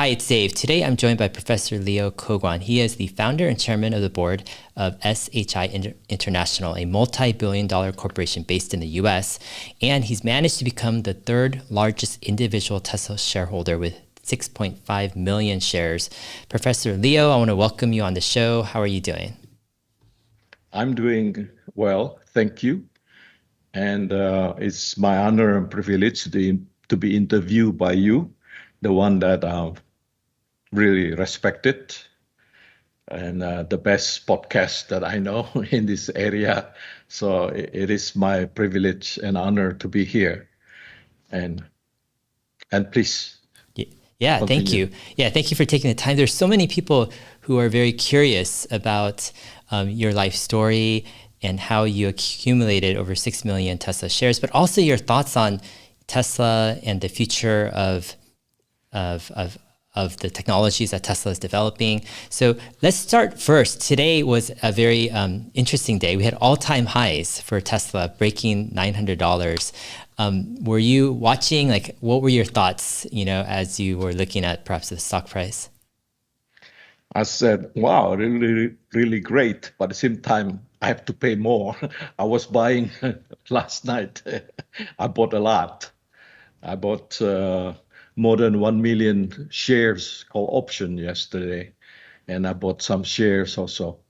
Hi, it's Dave. Today I'm joined by Professor Leo Koguan. He is the founder and chairman of the board of SHI International, a multi-billion-dollar corporation based in the US. And he's managed to become the third largest individual Tesla shareholder with 6.5 million shares. Professor Leo, I want to welcome you on the show. How are you doing? I'm doing well, thank you. And it's my honor and privilege to be interviewed by you, the one that really respected and the best podcast that I know in this area. So it is my privilege and honor to be here. And please. Yeah, continue. thank you. Yeah, thank you for taking the time. There's so many people who are very curious about your life story and how you accumulated over 6 million Tesla shares, but also your thoughts on Tesla and the future of the technologies that Tesla is developing. So let's start first. Today was a very interesting day. We had all-time highs for Tesla, breaking $900. Were you watching? What were your thoughts, as you were looking at perhaps the stock price? I said, wow, really, really great. But at the same time, I have to pay more. I was buying last night. I bought a lot. I bought more than 1 million shares called option yesterday. And I bought some shares also.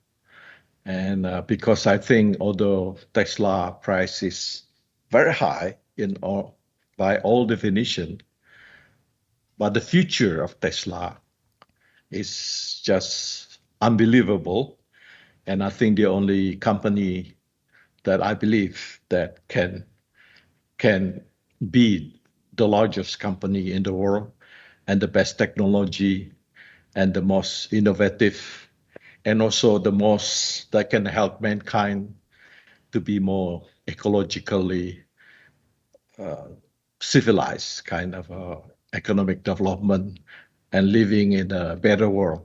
And because I think although Tesla price is very high by all definition, but the future of Tesla is just unbelievable. And I think the only company that I believe that can be the largest company in the world and the best technology and the most innovative and also the most that can help mankind to be more ecologically civilized kind of economic development and living in a better world.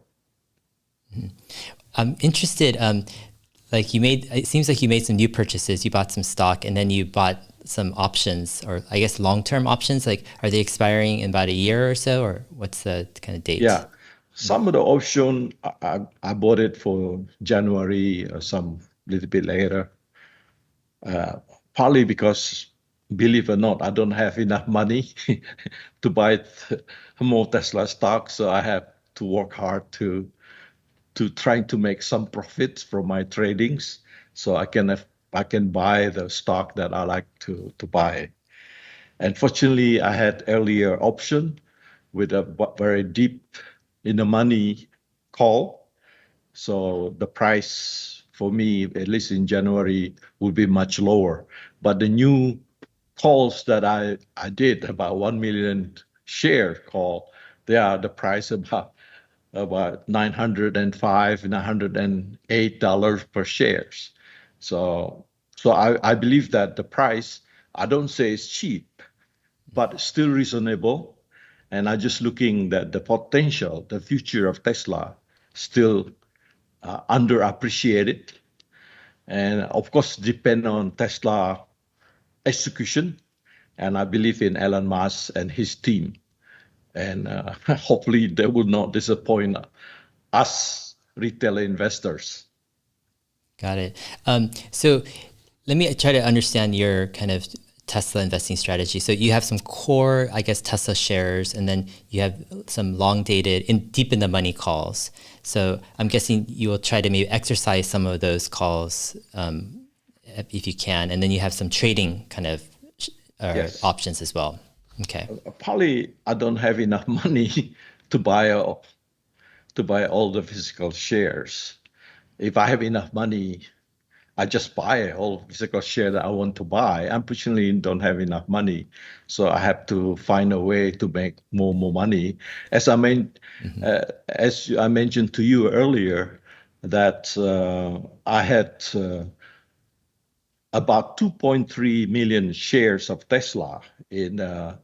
I'm interested, it seems like you made some new purchases. You bought some stock and then you bought some options, or I guess long-term options. Are they expiring in about a year or so, or what's the kind of date? Yeah, some of the option, I bought it for January or some little bit later. Partly because, believe it or not, I don't have enough money to buy more Tesla stock, so I have to work hard to try to make some profits from my tradings, so I can buy the stock that I like to buy. And fortunately, I had earlier option with a very deep in the money call, so the price for me, at least in January, will be much lower. But the new calls that I did, about 1 million share call, the price about $905, $908 per shares. So I believe that the price, I don't say it's cheap, but still reasonable. And I'm just looking at the potential, the future of Tesla, still underappreciated. And of course, depend on Tesla execution. And I believe in Elon Musk and his team. And hopefully they will not disappoint us retail investors. Got it. So let me try to understand your kind of Tesla investing strategy. So you have some core, I guess, Tesla shares, and then you have some long dated, deep in the money calls. So I'm guessing you will try to maybe exercise some of those calls if you can, and then you have some trading kind of Yes. options as well. Okay. Probably I don't have enough money to buy all the physical shares. If I have enough money, I just buy all physical share that I want to buy. Unfortunately, don't have enough money, so I have to find a way to make more money. As I mentioned to you earlier, that I had about 2.3 million shares of Tesla in the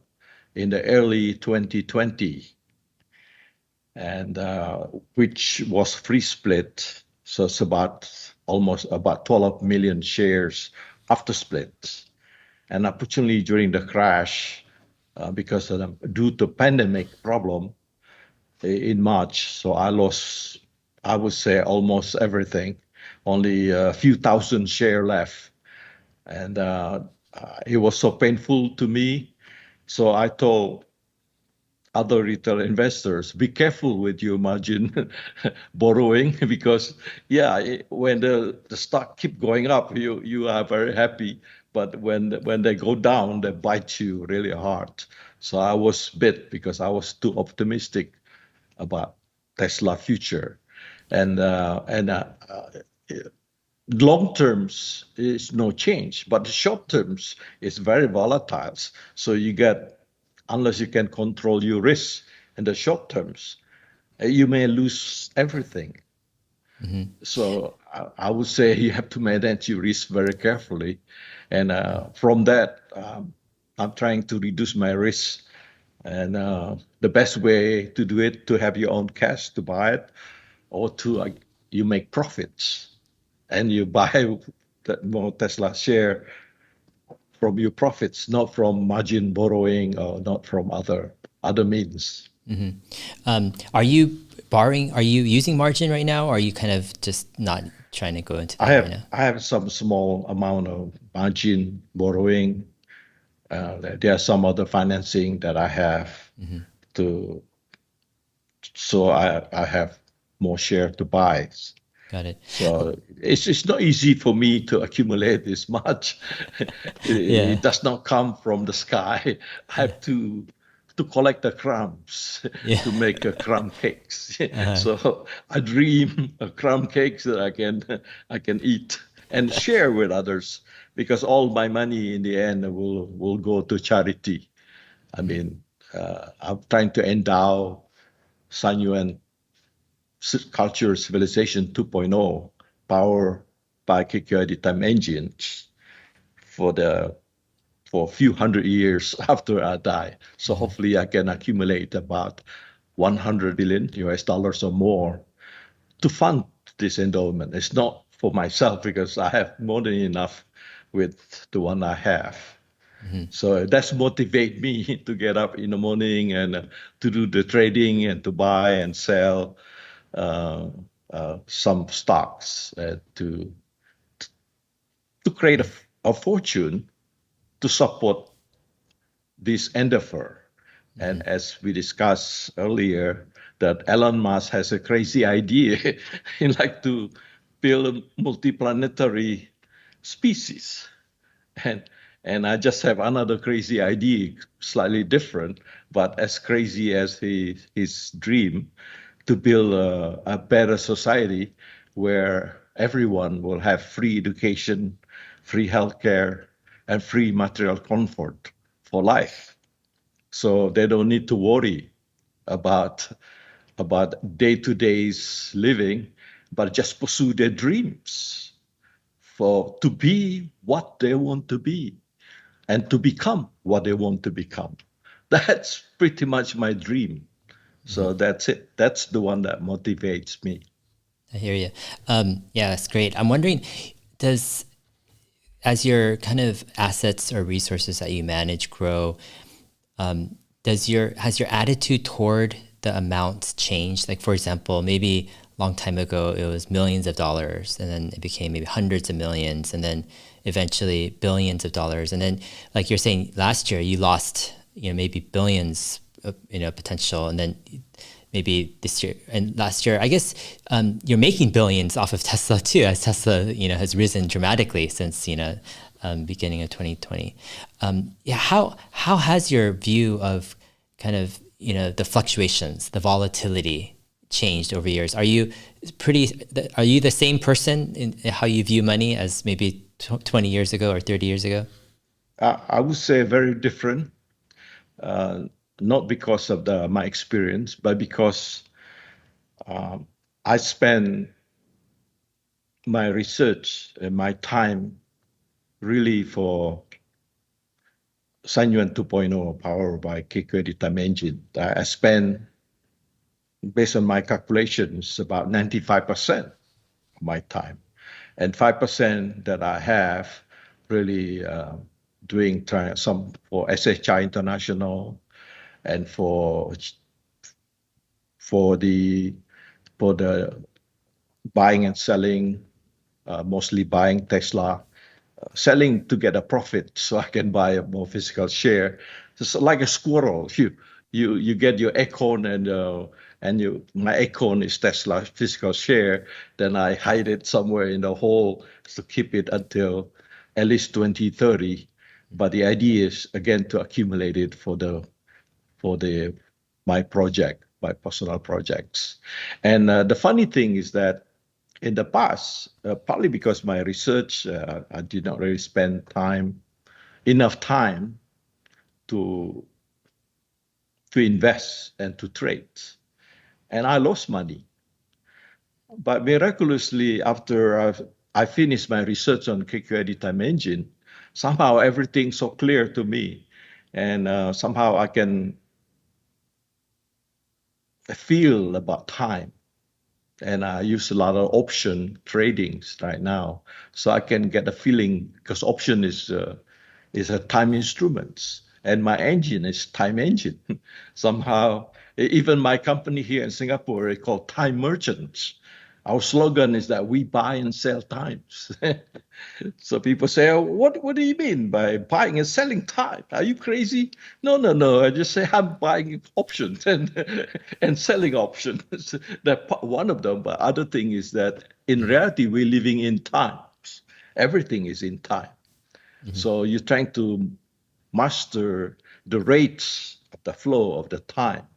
early 2020, and which was free split. So it's almost about 12 million shares after split. And unfortunately, during the crash, because due to pandemic problem, in March. So I lost, I would say, almost everything. Only a few thousand shares left. And it was so painful to me. So I told other retail investors, be careful with your margin borrowing because, when the stock keep going up, you are very happy. But when they go down, they bite you really hard. So I was bit because I was too optimistic about Tesla future, and long terms is no change, but the short terms is very volatile. So you get, unless you can control your risk in the short terms, you may lose everything. So I would say you have to manage your risk very carefully, and from that, I'm trying to reduce my risk. And the best way to do it, to have your own cash to buy it, or to you make profits and you buy more Tesla share from your profits, not from margin borrowing or not from other means. Are you borrowing? Are you using margin right now, or are you kind of just not trying to go into that right now? I have some small amount of margin borrowing. There are some other financing that I have so I have more share to buy. Got it. So it's not easy for me to accumulate this much. It does not come from the sky. I have to collect the crumbs to make crumb cakes. So I dream of crumb cakes that I can eat and share with others, because all my money in the end will go to charity. I mean, I'm trying to endow San Yuan Culture Civilization 2.0, powered by KQID time engines for a few hundred years after I die. So hopefully I can accumulate about $100 billion or more to fund this endowment. It's not for myself because I have more than enough with the one I have. So that's motivate me to get up in the morning and to do the trading and to buy and sell some stocks to create a fortune to support this endeavor. And as we discussed earlier, that Elon Musk has a crazy idea. He like to build a multiplanetary species. And I just have another crazy idea, slightly different, but as crazy as his dream, to build a better society where everyone will have free education, free healthcare, and free material comfort for life. So they don't need to worry about day-to-day living, but just pursue their dreams to be what they want to be and to become what they want to become. That's pretty much my dream. So that's it. That's the one that motivates me. I hear you. Yeah, that's great. I'm wondering, as your kind of assets or resources that you manage grow, has your attitude toward the amounts changed? Like, for example, maybe a long time ago it was millions of dollars, and then it became maybe hundreds of millions, and then eventually billions of dollars, and then, like you're saying, last year you lost, maybe billions of, potential, and then maybe this year and last year, I guess, you're making billions off of Tesla too, as Tesla, has risen dramatically since, beginning of 2020. How has your view of kind of, the fluctuations, the volatility changed over years? Are you the same person in how you view money as maybe 20 years ago or 30 years ago? I would say very different. Not because of my experience, but because I spend my research and my time really for San Yuan 2.0 powered by KQID time engine. I spend, based on my calculations, about 95% of my time. And 5% that I have really doing some for SHI International and for for the buying and selling, mostly buying Tesla, selling to get a profit so I can buy a more physical share. It's like a squirrel. You get your acorn and my acorn is Tesla physical share. Then I hide it somewhere in the hole to keep it until at least 2030. But the idea is again to accumulate it for my personal projects. And the funny thing is that in the past, partly because my research, I did not really spend enough time to invest and to trade. And I lost money. But miraculously, after I finished my research on KQID time engine, somehow everything's so clear to me. And somehow I can feel about time. And I use a lot of option tradings right now. So I can get a feeling, because option is a time instruments. And my engine is time engine. Somehow, even my company here in Singapore is called Time Merchants. Our slogan is that we buy and sell times. So people say, oh, what do you mean by buying and selling time? Are you crazy? No. I just say I'm buying options and selling options. That's one of them. But other thing is that in reality, we're living in times. Everything is in time. Mm-hmm. So you're trying to master the rates of the flow of the time.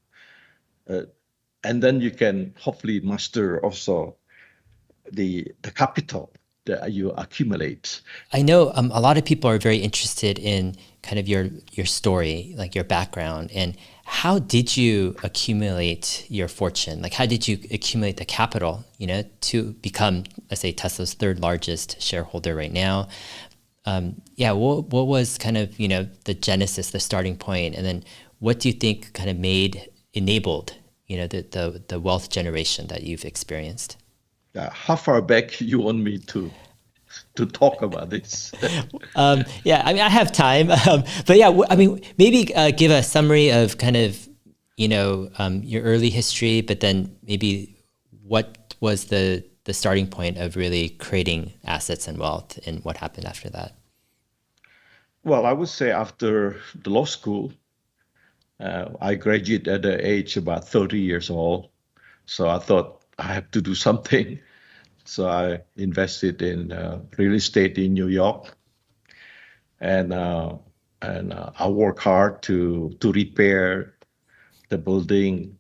And then you can hopefully master also the capital that you accumulate. I know a lot of people are very interested in kind of your story, like your background, and how did you accumulate your fortune? Like how did you accumulate the capital, to become, let's say, Tesla's third largest shareholder right now? What was kind of, the genesis, the starting point, and then what do you think kind of enabled the wealth generation that you've experienced? How far back you want me to talk about this? I have time, but maybe give a summary of kind of, your early history, but then maybe what was the starting point of really creating assets and wealth, and what happened after that? Well, I would say after the law school, I graduated at the age about 30 years old. So I thought I have to do something. So I invested in real estate in New York. And I work hard to repair the building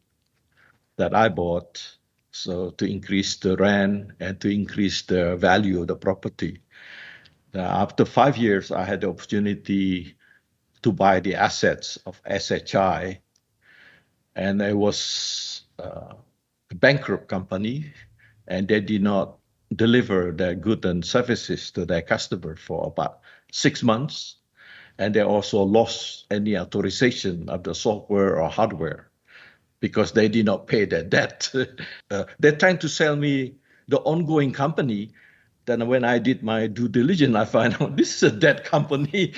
that I bought. So to increase the rent and to increase the value of the property. After 5 years, I had the opportunity to buy the assets of SHI, and it was a bankrupt company, and they did not deliver their goods and services to their customer for about 6 months, and they also lost any authorization of the software or hardware because they did not pay their debt. They're trying to sell me the ongoing company. Then when I did my due diligence, I find out this is a dead company.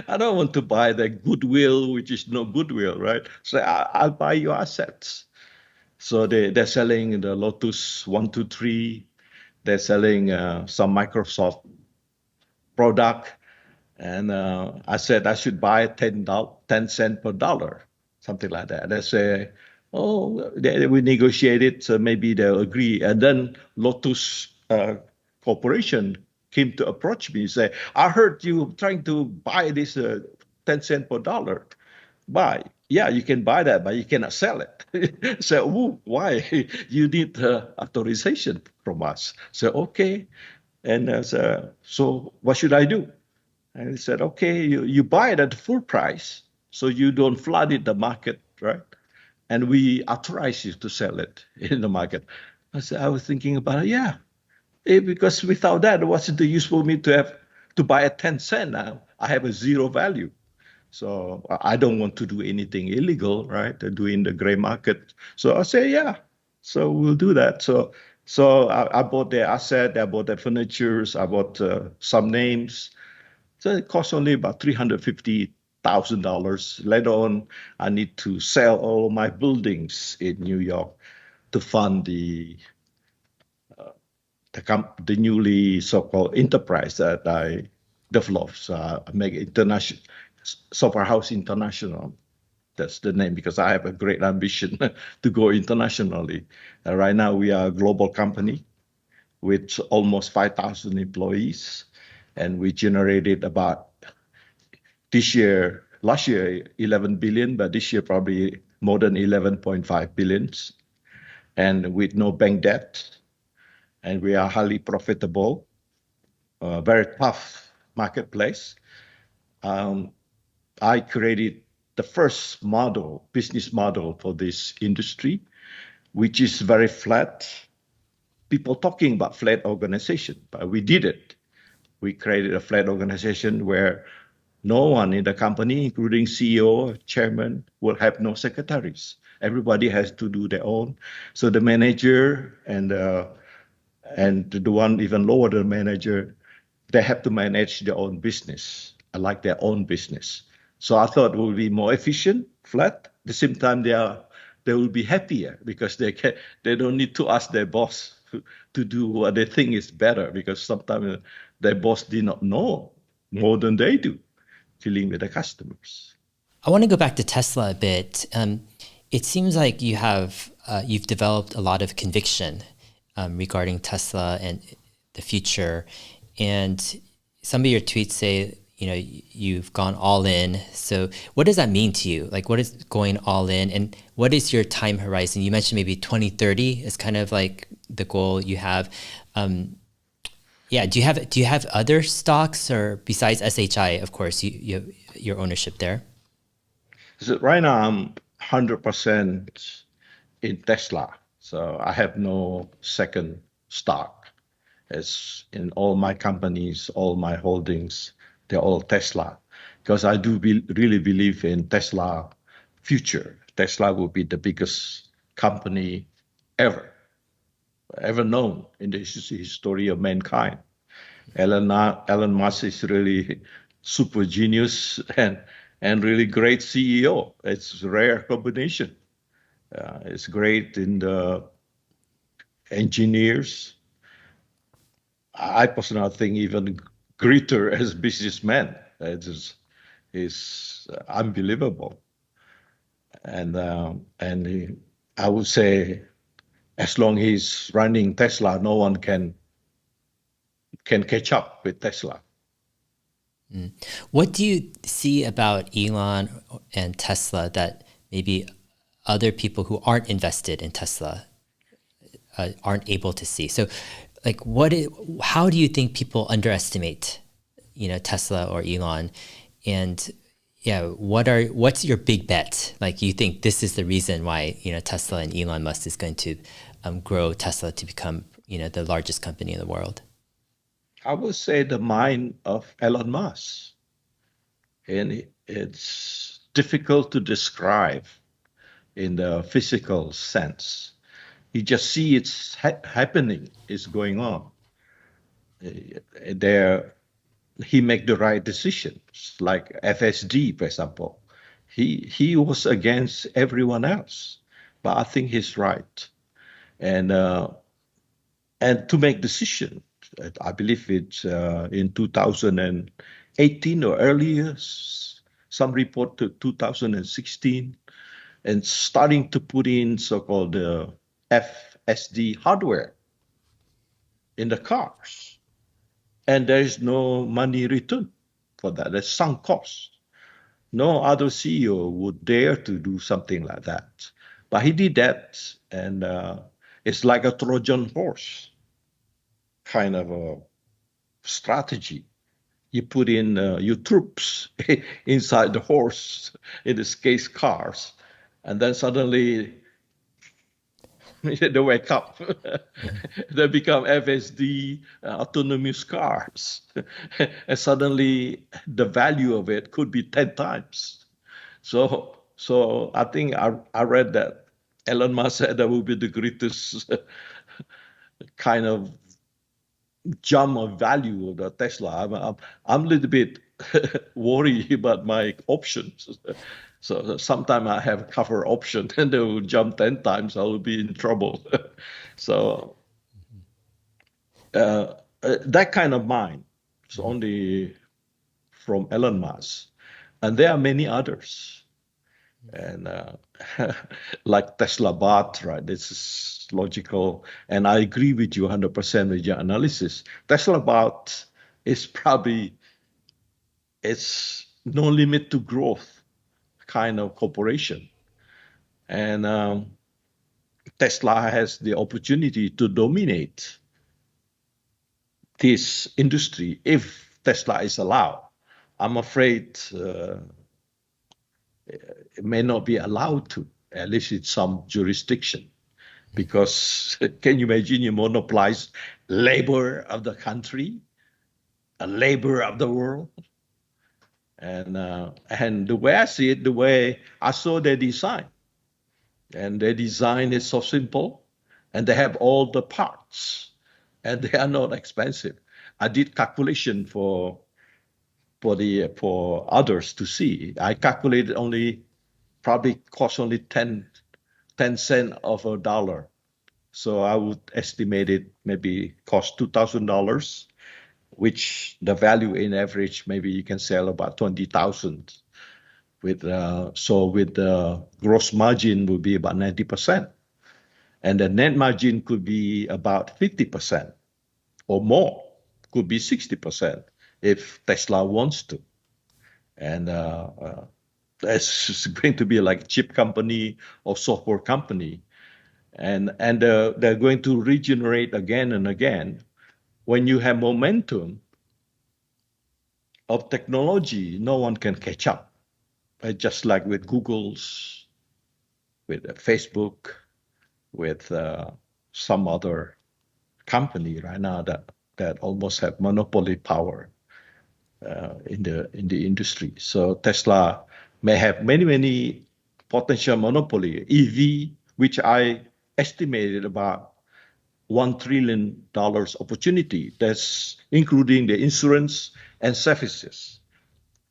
I don't want to buy the goodwill, which is no goodwill, right? So I'll buy your assets. So they're selling the Lotus 123. They're selling some Microsoft product. And I said I should buy 10 cents per dollar, something like that. They say, we negotiated, so maybe they'll agree. And then Lotus Corporation came to approach me and say, I heard you trying to buy this 10 cents per dollar. Buy. Yeah, you can buy that, but you cannot sell it. So, why? You need authorization from us. So, okay. And so what should I do? And he said, okay, you buy it at full price, so you don't flood the market, right? And we authorize you to sell it in the market. I was thinking about it, yeah. Because without that, what's the use for me to buy at 10 cents now? I have a zero value. So I don't want to do anything illegal, right? Do in the gray market. So I say, yeah. So we'll do that. So I bought their asset, I bought their furniture, I bought some names. So it cost only about $350,000. Later on, I need to sell all my buildings in New York. to fund the newly so-called enterprise that I developed, make international software house international. That's the name, because I have a great ambition to go internationally. Right now, we are a global company with almost 5,000 employees, and we generated about last year 11 billion, but this year probably more than 11.5 billions, and with no bank debt. And we are highly profitable, very tough marketplace. I created the first business model for this industry, which is very flat. People talking about flat organization, but we did it. We created a flat organization where no one in the company, including CEO, chairman, will have no secretaries. Everybody has to do their own. So the manager and the one even lower than manager, they have to manage their own business, like their own business. So I thought it would be more efficient, flat. At the same time, they will be happier because they don't need to ask their boss to do what they think is better, because sometimes their boss did not know more than they do dealing with the customers. I want to go back to Tesla a bit. It seems like you've developed a lot of conviction regarding Tesla and the future. And some of your tweets say, you've gone all in. So what does that mean to you? Like, what is going all in, and what is your time horizon? You mentioned maybe 2030 is kind of like the goal you have. Do you have other stocks, or besides SHI, of course, you have your ownership there? So right now I'm 100% in Tesla. So I have no second stock. As in all my companies, all my holdings, they're all Tesla, because I do really believe in Tesla future. Tesla will be the biggest company ever known in the history of mankind. Elon Musk is really super genius and really great CEO. It's a rare combination. It's great in the engineers. I personally think even greater as businessman. It's unbelievable. And I would say, as long as he's running Tesla, no one can catch up with Tesla. What do you see about Elon and Tesla that maybe other people who aren't invested in Tesla aren't able to see? So, like, how do you think people underestimate, Tesla or Elon? And what's your big bet? Like, you think this is the reason why, Tesla and Elon Musk is going to grow Tesla to become, the largest company in the world? I would say the mind of Elon Musk. And it's difficult to describe in the physical sense. You just see it's happening, it's going on. He make the right decisions, like FSD, for example. He was against everyone else, but I think he's right. And to make decisions, I believe it's in 2018 or earlier, some report to 2016, and starting to put in so-called FSD hardware in the cars. And there is no money return for that. There's sunk cost. No other CEO would dare to do something like that. But he did that, and it's like a Trojan horse kind of a strategy. You put in your troops inside the horse, in this case cars, and then suddenly they wake up. They become FSD autonomous cars. And suddenly the value of it could be 10 times. So I think I read that Elon Musk said that will be the greatest kind of jump of value of the Tesla. I'm a little bit worried about my options. So sometimes I have cover option and they will jump 10 times, I will be in trouble. So that kind of mind is only from Elon Musk. And there are many others. And like Tesla bot, right? This is logical. And I agree with you 100% with your analysis. Tesla bot is probably, it's no limit to growth kind of corporation. And Tesla has the opportunity to dominate this industry if Tesla is allowed. I'm afraid it may not be allowed to, at least in some jurisdiction, because can you imagine you monopolize labor of the country, a labor of the world? And the way I see it, the way I saw their design, and their design is so simple, and they have all the parts, and they are not expensive. I did calculation for others to see. I calculated probably cost only 10 cents of a dollar. So I would estimate it maybe cost $2,000, which the value in average, maybe you can sell about 20,000. So with the gross margin would be about 90%. And the net margin could be about 50% or more, could be 60% if Tesla wants to. And it's going to be like a chip company or software company. And they're going to regenerate again and again. When you have momentum of technology, no one can catch up. Just like with Google's, with Facebook, with some other company right now that almost have monopoly power in the industry. So Tesla may have many potential monopoly. EV, which I estimated about $1 trillion opportunity. That's including the insurance and services.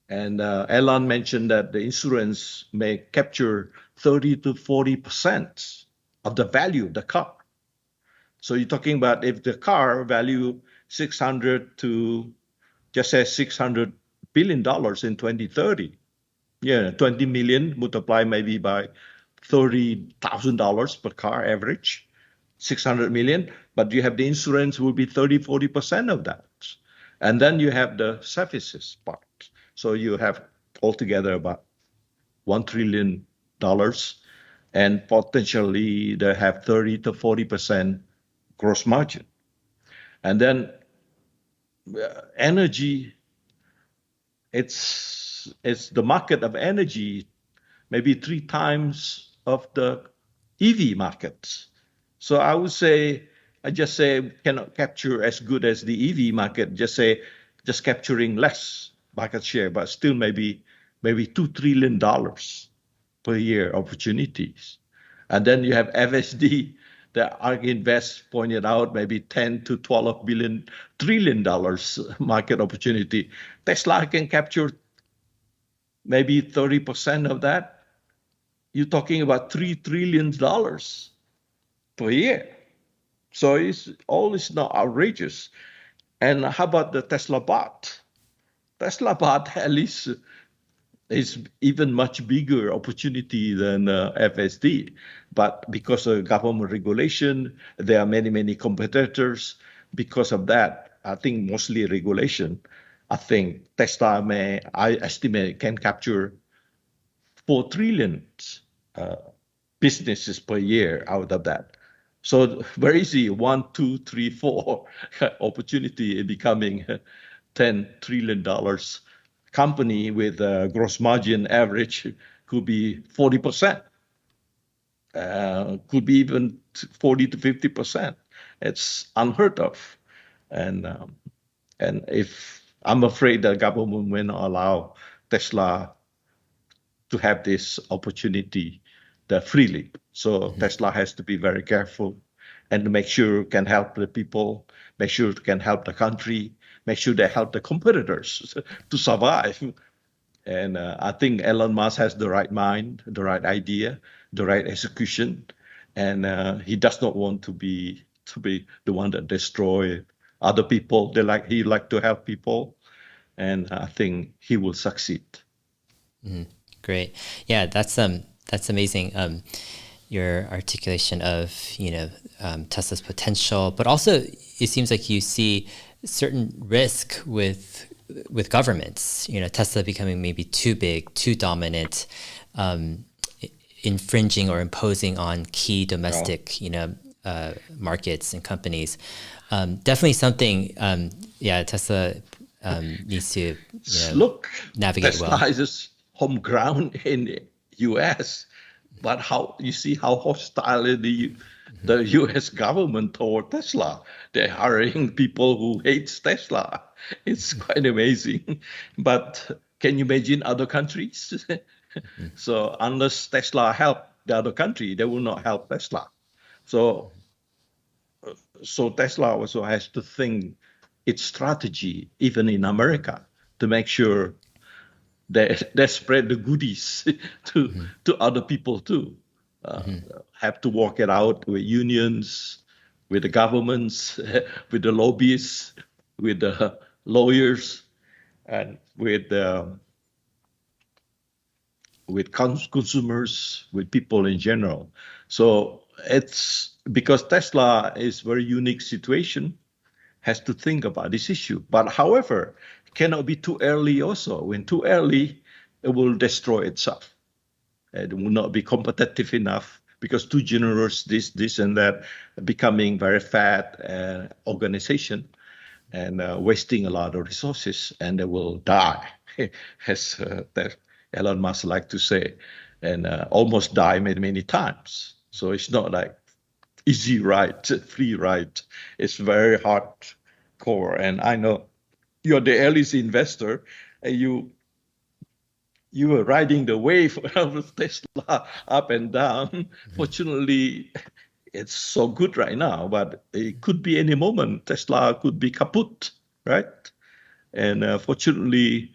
And Elon mentioned that the insurance may capture 30 to 40% of the value of the car. So you're talking about if the car value 600 to just say $600 billion in 2030, 20 million multiply maybe by $30,000 per car average, 600 million, but you have the insurance will be 30, 40% of that. And then you have the services part. So you have altogether about $1 trillion, and potentially they have 30 to 40% gross margin. And then energy, it's the market of energy, maybe 3 times of the EV market. So I would say, I just say cannot capture as good as the EV market, just capturing less market share, but still maybe $2 trillion per year opportunities. And then you have FSD that ARK Invest pointed out, maybe 10 to 12 trillion dollars market opportunity. Tesla can capture maybe 30% of that. You're talking about $3 trillion per year. So it's not outrageous. And how about the Tesla bot? Tesla bot at least is even much bigger opportunity than FSD. But because of government regulation, there are many competitors. Because of that, I think mostly regulation, I think Tesla I estimate, can capture 4 trillion businesses per year out of that. So very easy, 1, 2, 3, 4 opportunity in becoming $10 trillion company with a gross margin average could be 40%, could be even 40 to 50%. It's unheard of. And if I'm afraid the government will not allow Tesla to have this opportunity freely. So Tesla has to be very careful and to make sure it can help the people, make sure it can help the country, make sure they help the competitors to survive. And I think Elon Musk has the right mind, the right idea, the right execution, and he does not want to be the one that destroy other people. He like to help people, and I think he will succeed. Great. Yeah, that's amazing. Your articulation of Tesla's potential, but also it seems like you see certain risk with governments. Tesla becoming maybe too big, too dominant, infringing or imposing on key domestic markets and companies. Definitely something. Tesla needs to navigate Tesla well. is home ground in the U.S. But how hostile the U.S. government toward Tesla? They're hiring people who hate Tesla. It's quite amazing. But can you imagine other countries? So unless Tesla help the other country, they will not help Tesla. So Tesla also has to think its strategy, even in America, to make sure they spread the goodies to other people too. Have to work it out with unions, with the governments, with the lobbyists, with the lawyers, and with consumers, with people in general. So it's because Tesla is very unique situation, has to think about this issue. But however, it cannot be too early also. When too early, it will destroy itself. It will not be competitive enough because too generous, this and that, becoming very fat organization and wasting a lot of resources, and they will die, as Elon Musk like to say, and almost die many times. So it's not like easy ride, free ride. It's very hardcore. And I know you're the earliest investor, and you were riding the wave of Tesla up and down. Fortunately, it's so good right now, but it could be any moment. Tesla could be kaput, right? And fortunately,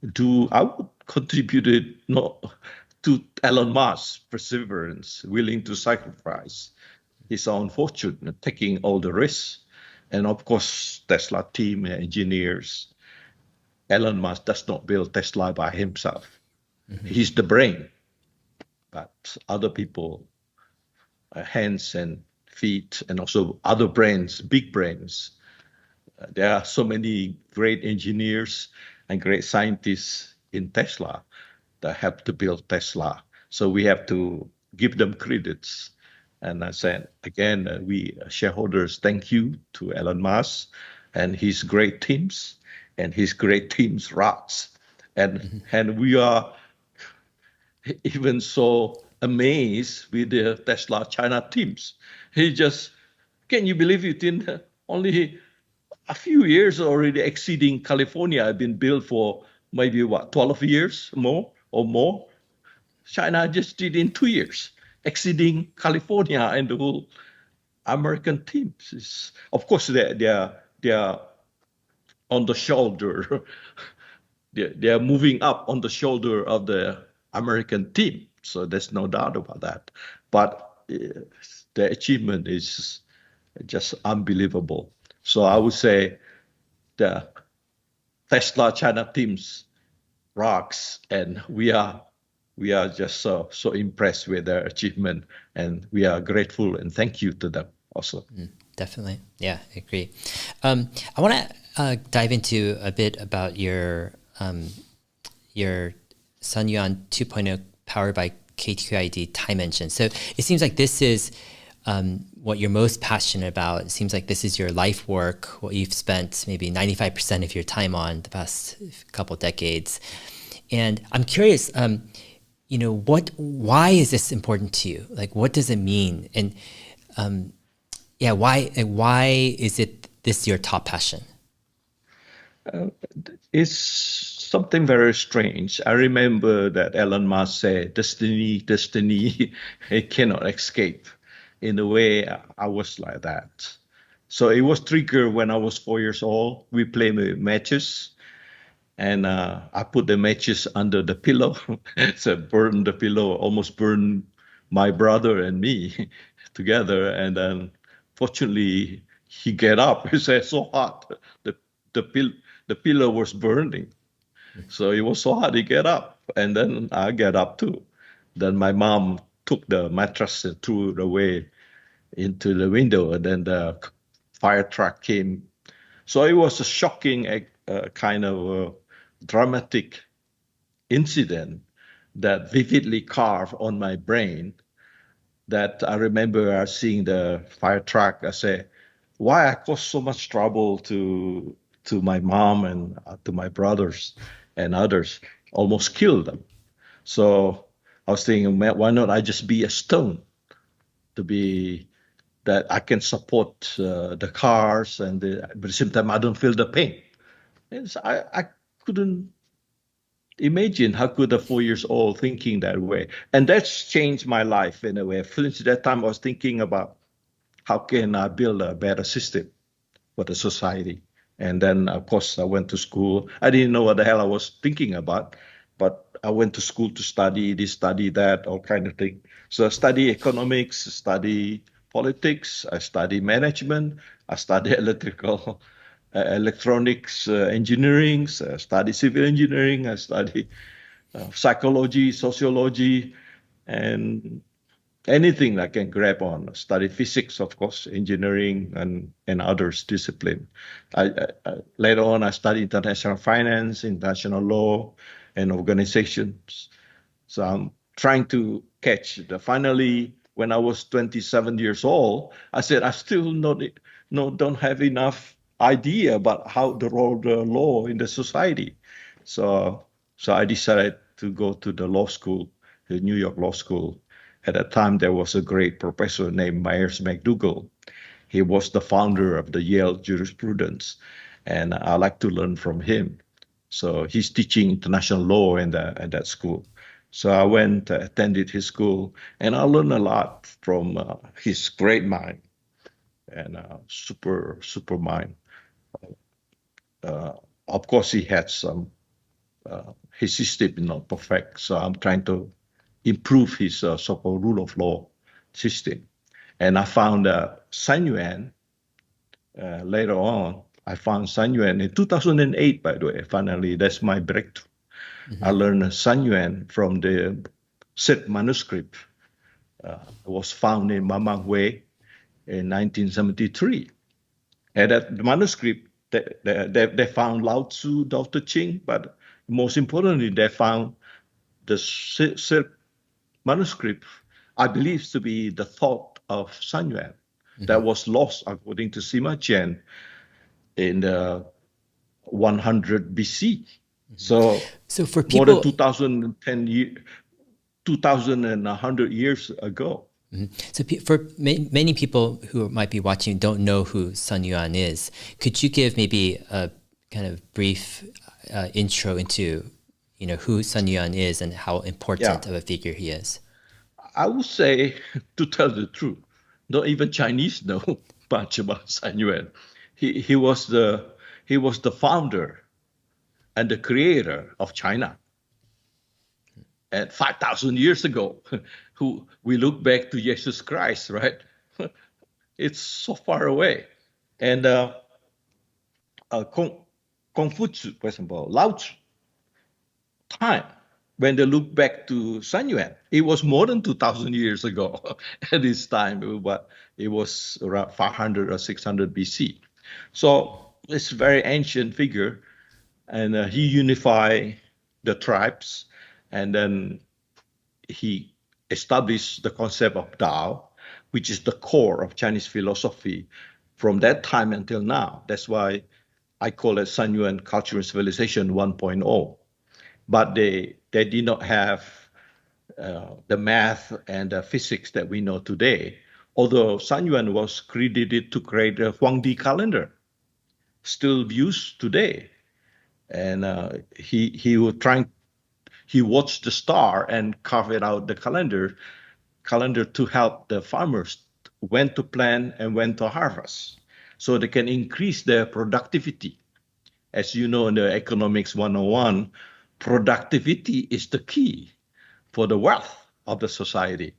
I would contribute it to Elon Musk's perseverance, willing to sacrifice his own fortune, taking all the risks. And of course, Tesla team engineers. Elon Musk does not build Tesla by himself. He's the brain, but other people, hands and feet, and also other brains, big brains. There are so many great engineers and great scientists in Tesla that help to build Tesla. So we have to give them credits. And I said, again, we shareholders, thank you to Elon Musk and his great teams, and his great teams rocks. And we are even so amazed with the Tesla China teams. Can you believe it, in only a few years already exceeding California have been built for maybe 12 years more or more. China just did in 2 years, exceeding California and the whole American teams. Of course, they are on the shoulder. They are moving up on the shoulder of the American team. So there's no doubt about that. But the achievement is just unbelievable. So I would say the Tesla China teams rocks, and we are just so impressed with their achievement, and we are grateful and thank you to them also. Definitely. Yeah, I agree. I want to dive into a bit about your Sun Yuan 2.0 powered by KQID time engine. So it seems like this is what you're most passionate about. It seems like this is your life work, what you've spent maybe 95% of your time on the past couple decades. And I'm curious, why is this important to you? Like, what does it mean? And why is this your top passion? It's something very strange. I remember that Elon Musk said, destiny, it cannot escape. In a way, I was like that. So it was triggered when I was 4 years old. We played matches, And I put the matches under the pillow, so burned the pillow, almost burned my brother and me together. And then fortunately, he get up. He said, so hot. The pillow was burning. So it was so hot, he get up. And then I get up too. Then my mom took the mattress and threw it away into the window. And then the fire truck came. So it was a shocking kind of dramatic incident that vividly carved on my brain, that I remember seeing the fire truck. I say, why I caused so much trouble to my mom and to my brothers and others, almost killed them. So I was thinking, why not I just be a stone, to be that I can support the cars, and but at the same time I don't feel the pain. And so I couldn't imagine how could a 4 years old thinking that way. And that's changed my life in a way. Since that time I was thinking about how can I build a better system for the society. And then of course I went to school. I didn't know what the hell I was thinking about, but I went to school to study this, study that, all kind of thing. So I study economics, study politics, I study management, I study electronics engineering, I study civil engineering, I study psychology, sociology, and anything I can grab on. I study physics, of course, engineering, and others discipline. Later on, I studied international finance, international law, and organizations. So I'm trying to catch finally, when I was 27 years old, I said, I still don't have enough idea about how the role of the law in the society. So I decided to go to the law school, the New York Law School. At that time, there was a great professor named Myers McDougall. He was the founder of the Yale jurisprudence, and I like to learn from him. So he's teaching international law in that school. So I went, attended his school, and I learned a lot from his great mind and super mind. Of course, he had some, his system is not perfect, so I'm trying to improve his so-called rule of law system. And I found Sun Yuan later on. I found Sun Yuan in 2008, by the way. Finally, that's my breakthrough. Mm-hmm. I learned Sun Yuan from the Sid manuscript. It was found in Mamang Hui in 1973. And that the manuscript, they found Lao Tzu, Dr. Ching, but most importantly, they found the Sid manuscript, I believe, to be the thought of Sun Yuan, mm-hmm. that was lost, according to Sima Qian, in the 100 BC. Mm-hmm. So for people, more than 2,100 years ago. Mm-hmm. So for many people who might be watching don't know who Sun Yuan is, could you give maybe a kind of brief intro into who Sun Yuan is and how important of a figure he is? I would say, to tell the truth, not even Chinese know much about Sun Yuan. He was the founder and the creator of China. And 5,000 years ago, who we look back to Jesus Christ, right? It's so far away. And Confucius, for example, Lao Tzu, time, when they look back to Sun Yuan, it was more than 2,000 years ago at this time, but it was around 500 or 600 BC. So it's a very ancient figure, and he unified the tribes, and then he established the concept of Tao, which is the core of Chinese philosophy from that time until now. That's why I call it Sun Yuan Culture and Civilization 1.0. But they did not have the math and the physics that we know today. Although Sun Yuan was credited to create the Huangdi calendar, still used today. And he watched the star and carved out the calendar to help the farmers when to plant and when to harvest, so they can increase their productivity As you know, in the Economics 101, productivity is the key for the wealth of the society.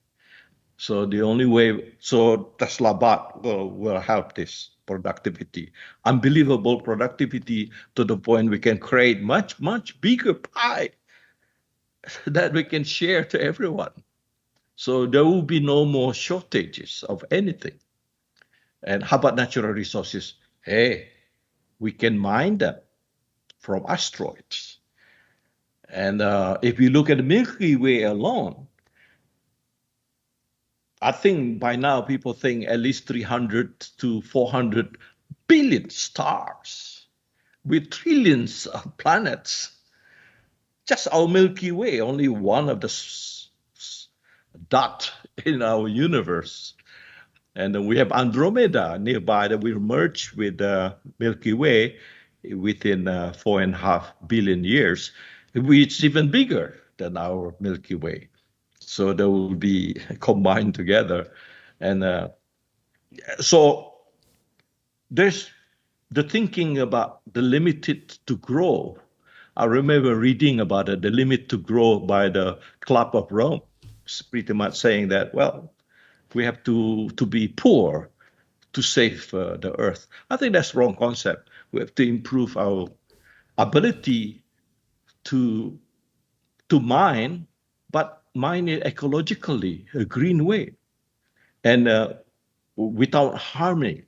So the only way, so Tesla bot will help this productivity, unbelievable productivity to the point we can create much, much bigger pie that we can share to everyone. So there will be no more shortages of anything. And how about natural resources? Hey, we can mine them from asteroids. And if you look at the Milky Way alone, I think by now people think at least 300 to 400 billion stars with trillions of planets. Just our Milky Way, only one of the dot in our universe. And then we have Andromeda nearby that will merge with the Milky Way within 4.5 billion years, which is even bigger than our Milky Way. So they will be combined together. And so there's the thinking about the limited to grow. I remember reading about it, the limit to grow by the Club of Rome. It's pretty much saying that, well, we have to be poor to save the earth. I think that's the wrong concept. We have to improve our ability to mine, but mine it ecologically, a green way, and without harming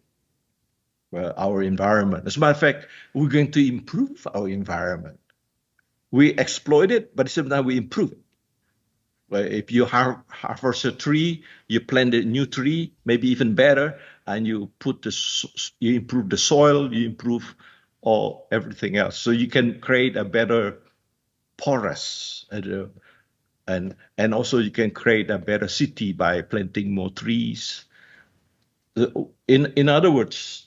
our environment. As a matter of fact, we're going to improve our environment. We exploit it, but at the same time we improve it. Well, if you harvest a tree, you plant a new tree, maybe even better, and you you improve the soil, you improve everything else. So you can create a better forest, and also you can create a better city by planting more trees. In other words,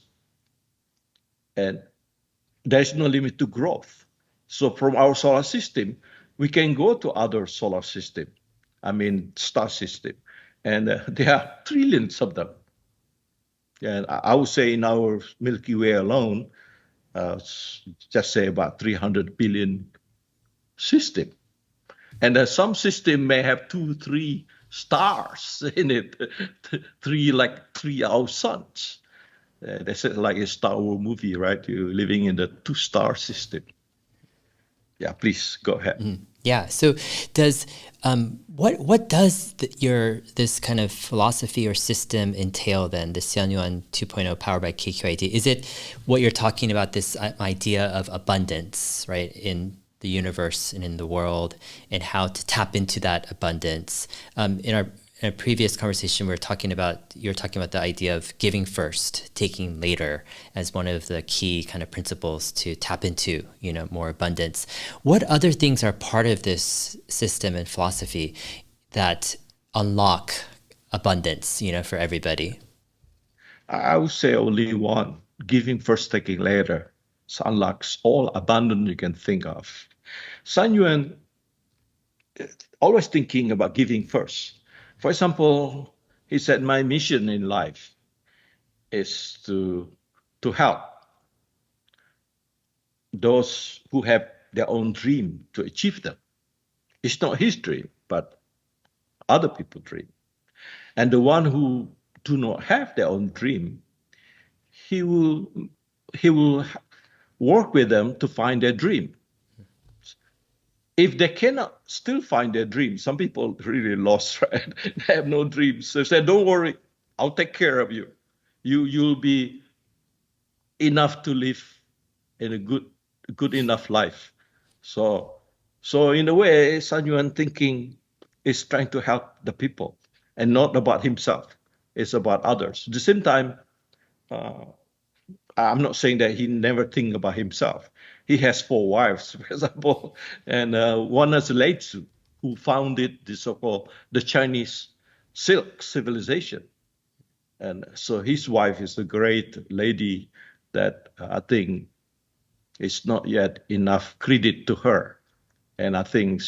and there's no limit to growth. So from our solar system, we can go to other solar system. I mean, star system, and there are trillions of them. And I would say in our Milky Way alone, just say about 300 billion system. And some system may have 2, 3 stars in it, like 3 our suns. That's like a Star Wars movie, right? You're living in the 2-star system. Yeah, please go ahead. Mm-hmm. Yeah. So does what does this kind of philosophy or system entail then? The Xianyuan 2.0 powered by KQID. Is it what you're talking about? This idea of abundance, right, in the universe and in the world, and how to tap into that abundance. In our previous conversation, you're talking about the idea of giving first, taking later as one of the key kind of principles to tap into, more abundance. What other things are part of this system and philosophy that unlock abundance, for everybody? I would say only one: giving first, taking later. So unlocks all abundance you can think of. San Yuan always thinking about giving first. For example, he said, my mission in life is to help those who have their own dream to achieve them. It's not his dream, but other people's dream. And the one who do not have their own dream, he will work with them to find their dream. If they cannot still find their dream, some people really lost, right? They have no dreams. So they say, don't worry, I'll take care of you. You'll be enough to live in a good enough life. So in a way, San Yuan thinking is trying to help the people and not about himself. It's about others. At the same time, I'm not saying that he never think about himself. He has 4 wives, for example, and one is Lei Tzu, who founded the so-called the Chinese silk civilization. And so his wife is a great lady that I think is not yet enough credit to her. And I think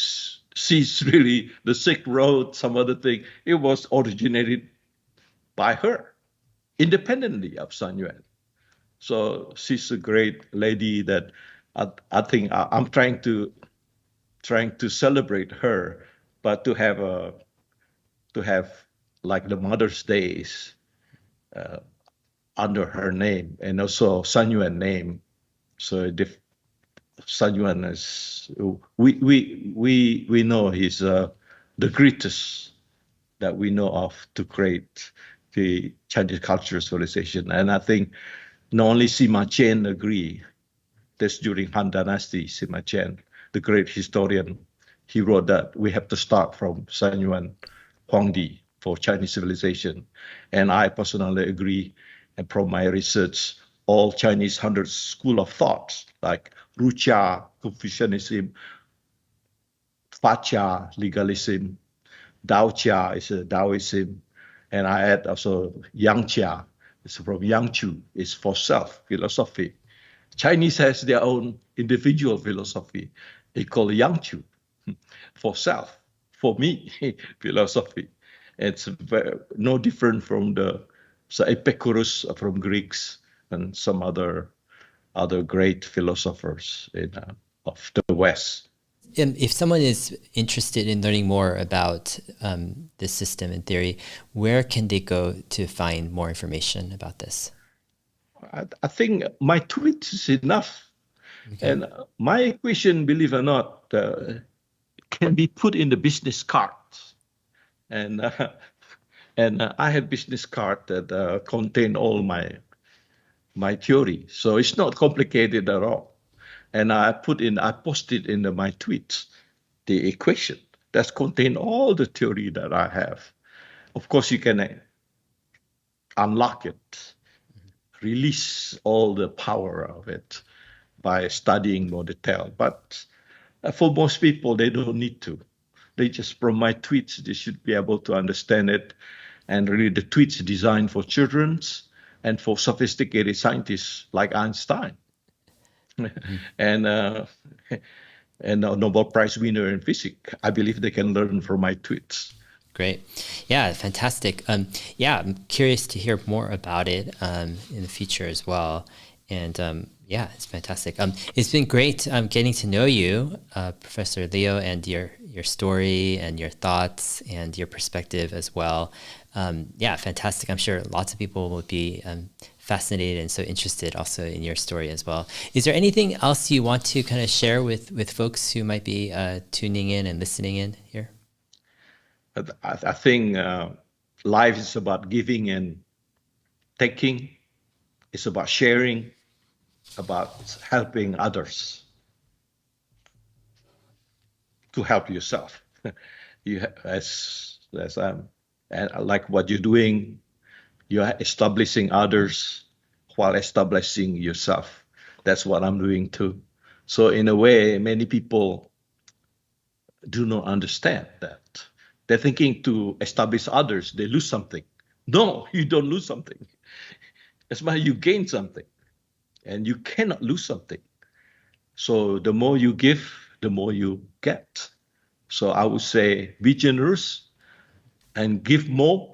she's really the Silk Road, some other thing. It was originated by her, independently of San Yuan. So she's a great lady that I think I'm trying to celebrate her, but to have like the Mother's Days under her name, and also Sun Yuan name. So Sun Yuan is, we know he's the greatest that we know of to create the Chinese cultural civilization. And I think not only Sima Qian agree, that's during Han Dynasty, Sima Qian, the great historian, he wrote that we have to start from Sun Yuan Huangdi for Chinese civilization. And I personally agree, and from my research, all Chinese 100 school of thoughts, like Rucha, Confucianism, Facha, legalism, Daocha is a Taoism, and I add also Yangqia, it's from Yangchu, is for self philosophy. Chinese has their own individual philosophy. They call Yangchu, for self, for me philosophy. It's no different from the Epicurus from Greeks and some other great philosophers of the West. If someone is interested in learning more about this system and theory, where can they go to find more information about this? I think my tweet is enough. Okay. And my equation, believe it or not, can be put in the business card. And I have business card that contain all my theory. So it's not complicated at all. And I posted in my tweets the equation that contain all the theory that I have. Of course, you can unlock it, release all the power of it by studying more detail. But for most people, they don't need to. They just, from my tweets, they should be able to understand it. And really, the tweets designed for children and for sophisticated scientists like Einstein. Mm-hmm. And a Nobel Prize winner in physics. I believe they can learn from my tweets. Great. Yeah, fantastic. Yeah, I'm curious to hear more about it in the future as well. And yeah, it's fantastic. It's been great getting to know you, Professor Leo, and your story and your thoughts and your perspective as well. Yeah, fantastic. I'm sure lots of people would be fascinated and so interested also in your story as well. Is there anything else you want to kind of share with folks who might be tuning in and listening in here? I think life is about giving and taking. It's about sharing, about helping others to help yourself. As and like what you're doing, you're establishing others while establishing yourself. That's what I'm doing too. So in a way, many people do not understand that. They're thinking to establish others, they lose something. No, you don't lose something. That's why you gain something. And you cannot lose something. So the more you give, the more you get. So I would say be generous and give more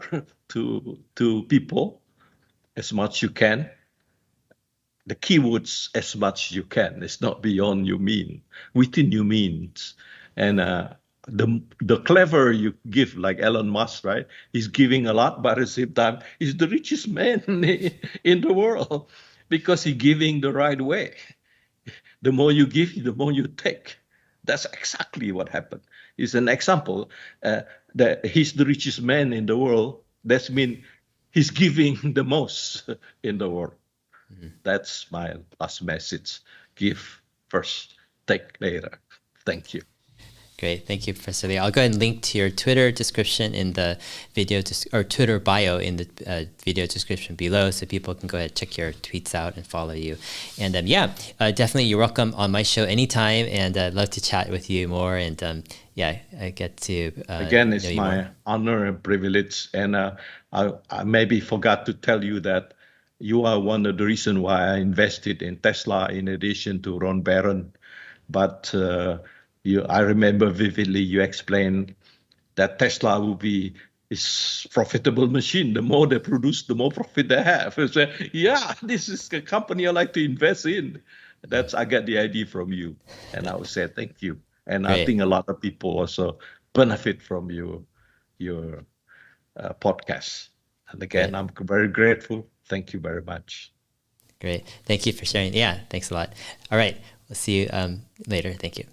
to people as much you can. The keywords as much you can. It's not beyond your means, within your means. And the clever you give, like Elon Musk, right? He's giving a lot, but at the same time, he's the richest man in the world because he's giving the right way. The more you give, the more you take. That's exactly what happened. It's an example that he's the richest man in the world. That means he's giving the most in the world. Mm-hmm. That's my last message. Give first, take later. Thank you. Great. Thank you, Professor Lee. I'll go ahead and link to your Twitter description in the video, or Twitter bio in the video description below, so people can go ahead and check your tweets out and follow you. And yeah, definitely you're welcome on my show anytime, and I'd love to chat with you more. And yeah, I get to again, it's my honor and privilege. And I maybe forgot to tell you that you are one of the reasons why I invested in Tesla in addition to Ron Barron. But I remember vividly you explained that Tesla will be is profitable machine. The more they produce, the more profit they have. So, yeah, this is a company I like to invest in. I get the idea from you, and I would say thank you. And Great. I think a lot of people also benefit from your podcast. And again, I'm very grateful. Thank you very much. Great. Thank you for sharing. Yeah, thanks a lot. All right. We'll see you later. Thank you.